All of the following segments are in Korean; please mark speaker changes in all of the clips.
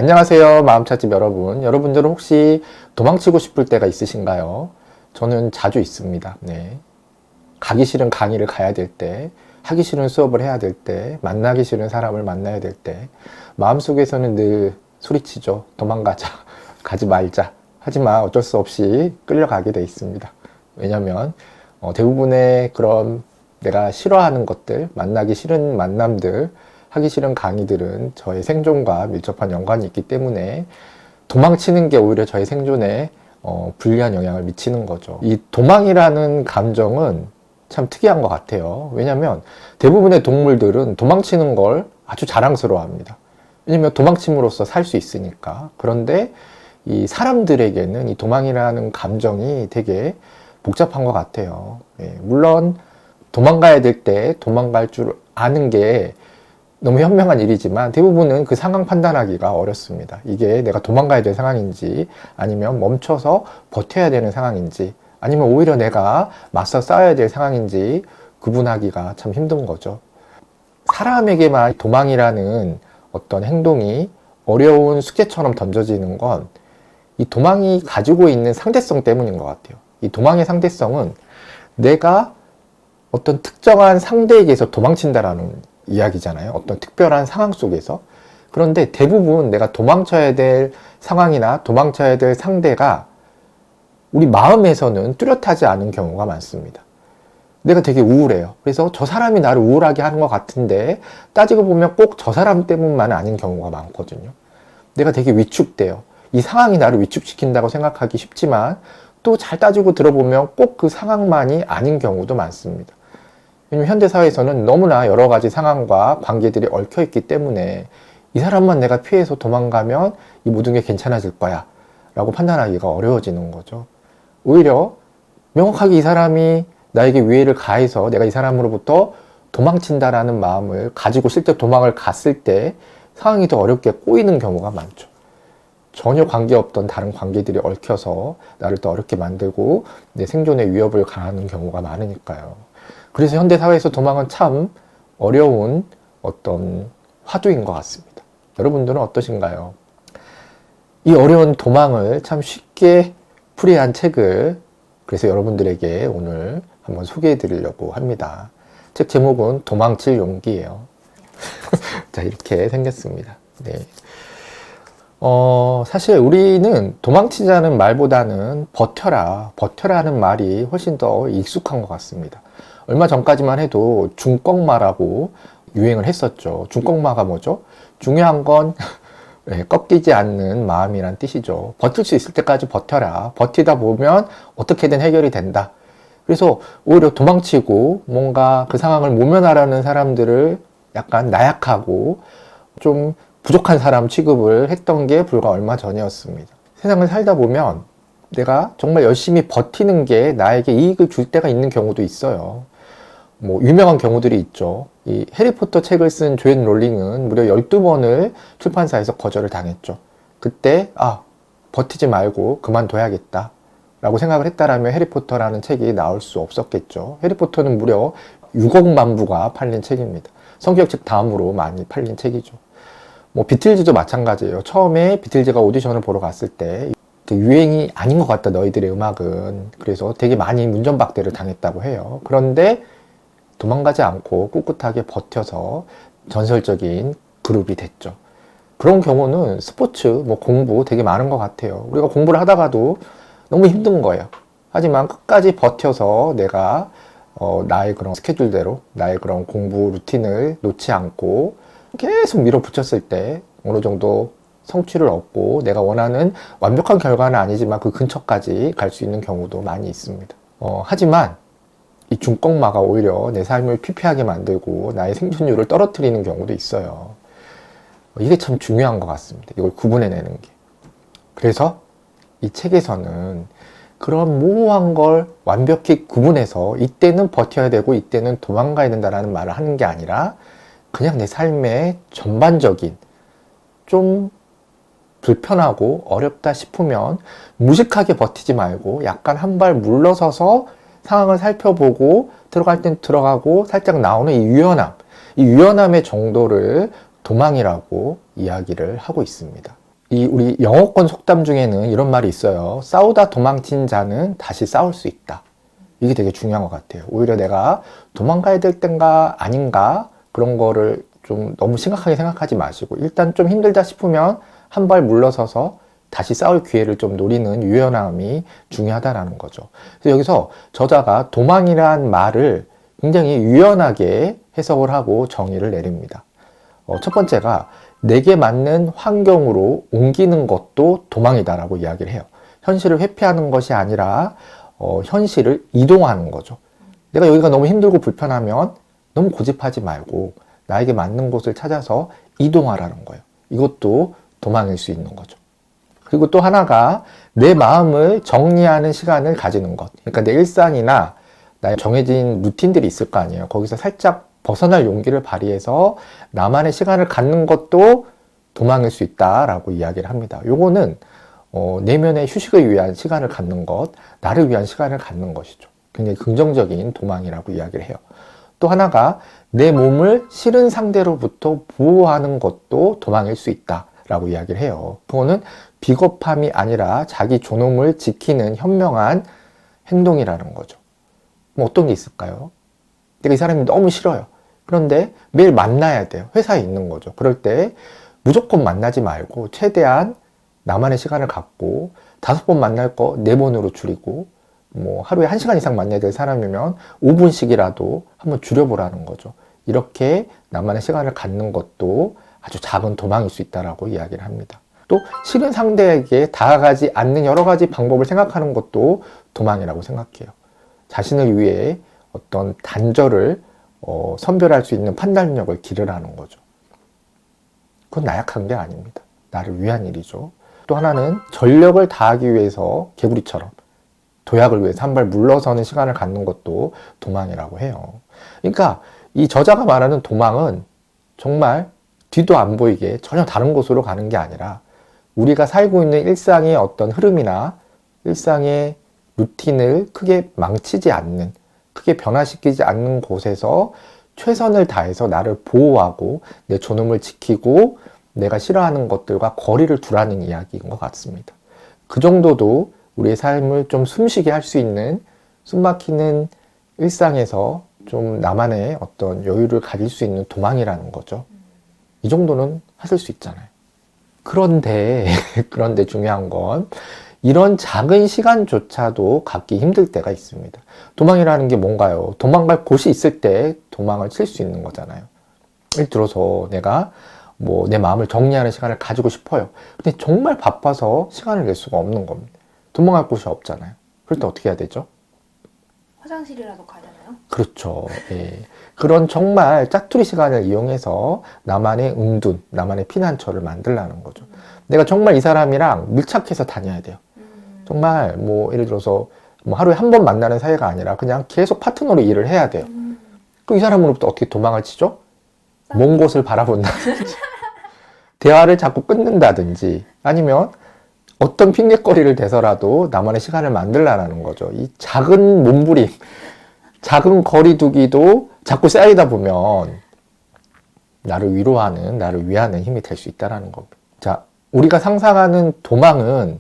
Speaker 1: 안녕하세요. 마음찻집 여러분. 여러분들은 혹시 도망치고 싶을 때가 있으신가요? 저는 자주 있습니다. 네. 가기 싫은 강의를 가야 될 때, 하기 싫은 수업을 해야 될 때, 만나기 싫은 사람을 만나야 될 때, 마음속에서는 늘 소리치죠. 도망가자. 가지 말자. 하지만 어쩔 수 없이 끌려가게 돼 있습니다. 왜냐면 대부분의 그런 내가 싫어하는 것들, 만나기 싫은 만남들, 하기 싫은 강의들은 저의 생존과 밀접한 연관이 있기 때문에 도망치는 게 오히려 저의 생존에 불리한 영향을 미치는 거죠. 이 도망이라는 감정은 참 특이한 것 같아요. 왜냐하면 대부분의 동물들은 도망치는 걸 아주 자랑스러워합니다. 왜냐하면 도망침으로써 살 수 있으니까. 그런데 이 사람들에게는 이 도망이라는 감정이 되게 복잡한 것 같아요. 물론 도망가야 될 때 도망갈 줄 아는 게 너무 현명한 일이지만 대부분은 그 상황 판단하기가 어렵습니다. 이게 내가 도망가야 될 상황인지 아니면 멈춰서 버텨야 되는 상황인지 아니면 오히려 내가 맞서 싸워야 될 상황인지 구분하기가 참 힘든 거죠. 사람에게만 도망이라는 어떤 행동이 어려운 숙제처럼 던져지는 건 이 도망이 가지고 있는 상대성 때문인 것 같아요. 이 도망의 상대성은 내가 어떤 특정한 상대에게서 도망친다라는 이야기잖아요. 어떤 특별한 상황 속에서. 그런데 대부분 내가 도망쳐야 될 상황이나 도망쳐야 될 상대가 우리 마음에서는 뚜렷하지 않은 경우가 많습니다. 내가 되게 우울해요. 그래서 저 사람이 나를 우울하게 하는 것 같은데 따지고 보면 꼭 저 사람 때문만 아닌 경우가 많거든요. 내가 되게 위축돼요. 이 상황이 나를 위축시킨다고 생각하기 쉽지만 또 잘 따지고 들어보면 꼭 그 상황만이 아닌 경우도 많습니다. 왜냐면 현대사회에서는 너무나 여러 가지 상황과 관계들이 얽혀있기 때문에 이 사람만 내가 피해서 도망가면 이 모든 게 괜찮아질 거야 라고 판단하기가 어려워지는 거죠. 오히려 명확하게 이 사람이 나에게 위해를 가해서 내가 이 사람으로부터 도망친다라는 마음을 가지고 실제 도망을 갔을 때 상황이 더 어렵게 꼬이는 경우가 많죠. 전혀 관계없던 다른 관계들이 얽혀서 나를 더 어렵게 만들고 내 생존에 위협을 가하는 경우가 많으니까요. 그래서 현대사회에서 도망은 참 어려운 어떤 화두인 것 같습니다. 여러분들은 어떠신가요? 이 어려운 도망을 참 쉽게 풀이한 책을 그래서 여러분들에게 오늘 한번 소개해 드리려고 합니다. 책 제목은 도망칠 용기예요. 자, 이렇게 생겼습니다. 네. 사실 우리는 도망치자는 말보다는 버텨라는 말이 훨씬 더 익숙한 것 같습니다. 얼마 전까지만 해도 중꺽마라고 유행을 했었죠. 중꺽마가 뭐죠? 중요한 건 꺾이지 않는 마음이란 뜻이죠. 버틸 수 있을 때까지 버텨라. 버티다 보면 어떻게든 해결이 된다. 그래서 오히려 도망치고 뭔가 그 상황을 모면하려는 사람들을 약간 나약하고 좀 부족한 사람 취급을 했던 게 불과 얼마 전이었습니다. 세상을 살다 보면 내가 정말 열심히 버티는 게 나에게 이익을 줄 때가 있는 경우도 있어요. 뭐 유명한 경우들이 있죠. 이 해리포터 책을 쓴 조앤 롤링은 무려 12번을 출판사에서 거절을 당했죠. 그때 버티지 말고 그만둬야겠다 라고 생각을 했다라면 해리포터라는 책이 나올 수 없었겠죠. 해리포터는 무려 6억 만 부가 팔린 책입니다. 성경책 다음으로 많이 팔린 책이죠. 뭐 비틀즈도 마찬가지예요. 처음에 비틀즈가 오디션을 보러 갔을 때 유행이 아닌 것 같다 너희들의 음악은. 그래서 되게 많이 문전박대를 당했다고 해요. 그런데 도망가지 않고 꿋꿋하게 버텨서 전설적인 그룹이 됐죠. 그런 경우는 스포츠, 공부 되게 많은 것 같아요. 우리가 공부를 하다가도 너무 힘든 거예요. 하지만 끝까지 버텨서 내가 나의 그런 스케줄대로 나의 그런 공부 루틴을 놓지 않고 계속 밀어붙였을 때 어느 정도 성취를 얻고 내가 원하는 완벽한 결과는 아니지만 그 근처까지 갈 수 있는 경우도 많이 있습니다. 하지만 이 중꺽마가 오히려 내 삶을 피폐하게 만들고 나의 생존율을 떨어뜨리는 경우도 있어요. 이게 참 중요한 것 같습니다. 이걸 구분해내는 게. 그래서 이 책에서는 그런 모호한 걸 완벽히 구분해서 이때는 버텨야 되고 이때는 도망가야 된다는 말을 하는 게 아니라 그냥 내 삶의 전반적인 좀 불편하고 어렵다 싶으면 무식하게 버티지 말고 약간 한 발 물러서서 상황을 살펴보고 들어갈 땐 들어가고 살짝 나오는 이 유연함의 정도를 도망이라고 이야기를 하고 있습니다. 이 우리 영어권 속담 중에는 이런 말이 있어요. 싸우다 도망친 자는 다시 싸울 수 있다. 이게 되게 중요한 것 같아요. 오히려 내가 도망가야 될 땐가 아닌가 그런 거를 좀 너무 심각하게 생각하지 마시고 일단 좀 힘들다 싶으면 한 발 물러서서 다시 싸울 기회를 좀 노리는 유연함이 중요하다라는 거죠. 그래서 여기서 저자가 도망이란 말을 굉장히 유연하게 해석을 하고 정의를 내립니다. 첫 번째가 내게 맞는 환경으로 옮기는 것도 도망이다라고 이야기를 해요. 현실을 회피하는 것이 아니라 현실을 이동하는 거죠. 내가 여기가 너무 힘들고 불편하면 너무 고집하지 말고 나에게 맞는 곳을 찾아서 이동하라는 거예요. 이것도 도망일 수 있는 거죠. 그리고 또 하나가 내 마음을 정리하는 시간을 가지는 것. 그러니까 내 일상이나 나의 정해진 루틴들이 있을 거 아니에요. 거기서 살짝 벗어날 용기를 발휘해서 나만의 시간을 갖는 것도 도망일 수 있다라고 이야기를 합니다. 요거는 내면의 휴식을 위한 시간을 갖는 것, 나를 위한 시간을 갖는 것이죠. 굉장히 긍정적인 도망이라고 이야기를 해요. 또 하나가 내 몸을 싫은 상대로부터 보호하는 것도 도망일 수 있다라고 이야기를 해요. 그거는 비겁함이 아니라 자기 존엄을 지키는 현명한 행동이라는 거죠. 뭐 어떤 게 있을까요? 내가 이 사람이 너무 싫어요. 그런데 매일 만나야 돼요. 회사에 있는 거죠. 그럴 때 무조건 만나지 말고 최대한 나만의 시간을 갖고 5번 만날 거 4번으로 줄이고 뭐 하루에 1시간 이상 만나야 될 사람이면 5분씩이라도 한번 줄여보라는 거죠. 이렇게 나만의 시간을 갖는 것도 아주 작은 도망일 수 있다라고 이야기를 합니다. 또 싫은 상대에게 다가가지 않는 여러 가지 방법을 생각하는 것도 도망이라고 생각해요. 자신을 위해 어떤 단절을 선별할 수 있는 판단력을 기르라는 거죠. 그건 나약한 게 아닙니다. 나를 위한 일이죠. 또 하나는 전력을 다하기 위해서 개구리처럼 도약을 위해서 한 발 물러서는 시간을 갖는 것도 도망이라고 해요. 그러니까 이 저자가 말하는 도망은 정말 뒤도 안 보이게 전혀 다른 곳으로 가는 게 아니라 우리가 살고 있는 일상의 어떤 흐름이나 일상의 루틴을 크게 망치지 않는, 크게 변화시키지 않는 곳에서 최선을 다해서 나를 보호하고 내 존엄을 지키고 내가 싫어하는 것들과 거리를 두라는 이야기인 것 같습니다. 그 정도도 우리의 삶을 좀 숨쉬게 할 수 있는 숨막히는 일상에서 좀 나만의 어떤 여유를 가질 수 있는 도망이라는 거죠. 이 정도는 하실 수 있잖아요. 그런데 중요한 건 이런 작은 시간조차도 갖기 힘들 때가 있습니다. 도망이라는 게 뭔가요? 도망갈 곳이 있을 때 도망을 칠 수 있는 거잖아요. 예를 들어서 내가 내 마음을 정리하는 시간을 가지고 싶어요. 근데 정말 바빠서 시간을 낼 수가 없는 겁니다. 도망갈 곳이 없잖아요. 그럴 때 어떻게 해야 되죠?
Speaker 2: 화장실이라도 가잖아요.
Speaker 1: 그렇죠. 예. 그런 정말 짜투리 시간을 이용해서 나만의 은둔, 나만의 피난처를 만들라는 거죠. 내가 정말 이 사람이랑 밀착해서 다녀야 돼요. 정말 예를 들어서 하루에 한 번 만나는 사이가 아니라 그냥 계속 파트너로 일을 해야 돼요. 그럼 이 사람으로부터 어떻게 도망을 치죠? 먼 곳을 바라본다든지 대화를 자꾸 끊는다든지 아니면 어떤 핑계거리를 대서라도 나만의 시간을 만들라는 거죠. 이 작은 몸부림, 작은 거리두기도 자꾸 쌓이다 보면 나를 위로하는, 나를 위하는 힘이 될 수 있다는 겁니다. 자, 우리가 상상하는 도망은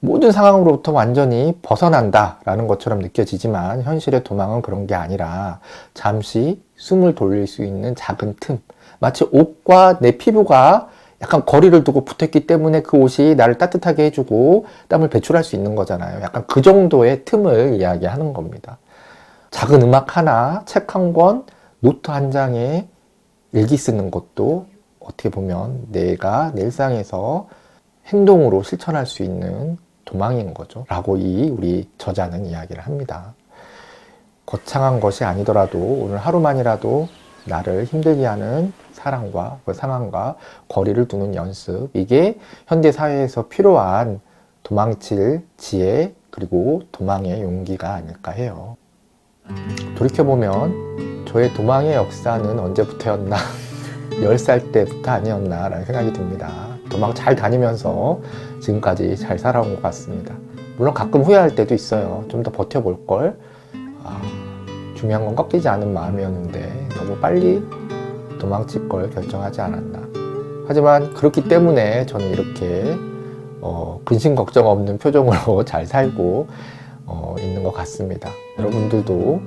Speaker 1: 모든 상황으로부터 완전히 벗어난다라는 것처럼 느껴지지만 현실의 도망은 그런 게 아니라 잠시 숨을 돌릴 수 있는 작은 틈, 마치 옷과 내 피부가 약간 거리를 두고 붙었기 때문에 그 옷이 나를 따뜻하게 해주고 땀을 배출할 수 있는 거잖아요. 약간 그 정도의 틈을 이야기하는 겁니다. 작은 음악 하나, 책 한 권, 노트 한 장에 일기 쓰는 것도 어떻게 보면 내가 내 일상에서 행동으로 실천할 수 있는 도망인 거죠. 라고 우리 저자는 이야기를 합니다. 거창한 것이 아니더라도 오늘 하루만이라도 나를 힘들게 하는 사람과 그 상황과 거리를 두는 연습, 이게 현대 사회에서 필요한 도망칠 지혜 그리고 도망의 용기가 아닐까 해요. 돌이켜보면 저의 도망의 역사는 언제부터였나 10살 때부터 아니었나 라는 생각이 듭니다. 도망 잘 다니면서 지금까지 잘 살아온 것 같습니다. 물론 가끔 후회할 때도 있어요. 좀 더 버텨볼 걸. 중요한 건 꺾이지 않은 마음이었는데 너무 빨리 도망칠 걸 결정하지 않았나. 하지만 그렇기 때문에 저는 이렇게 근심 걱정 없는 표정으로 잘 살고 있는 것 같습니다. 여러분들도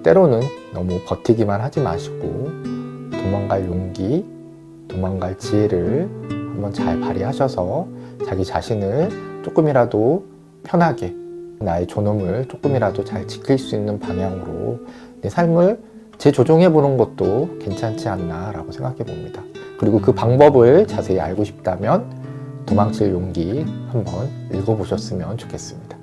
Speaker 1: 때로는 너무 버티기만 하지 마시고 도망갈 용기, 도망갈 지혜를 한번 잘 발휘하셔서 자기 자신을 조금이라도 편하게, 나의 존엄을 조금이라도 잘 지킬 수 있는 방향으로 내 삶을 재조정해 보는 것도 괜찮지 않나 라고 생각해 봅니다. 그리고 그 방법을 자세히 알고 싶다면 도망칠 용기 한번 읽어보셨으면 좋겠습니다.